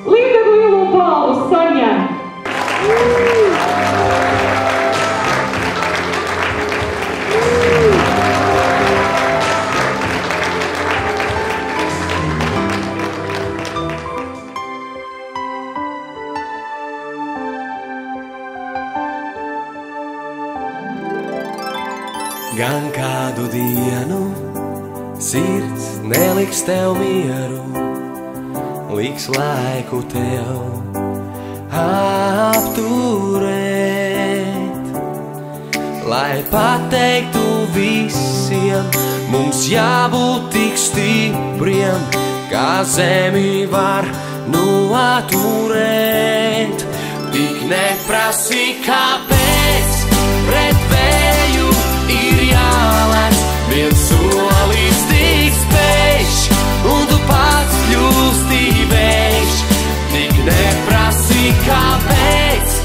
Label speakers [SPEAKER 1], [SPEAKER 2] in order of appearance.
[SPEAKER 1] Līdz lielo balvu saņem!
[SPEAKER 2] Gan kādu dienu sirds neliks tev mieru, liks laiku tev apturēt. Lai pateiktu visiem, mums jābūt tik stipriem, kā zemi var noturēt. Tik neprasi, kāpēc pret vēju ir jālēs, viens solis tik spēj, un tu pats kļūsti vējš. Tik neprasi, kāpēc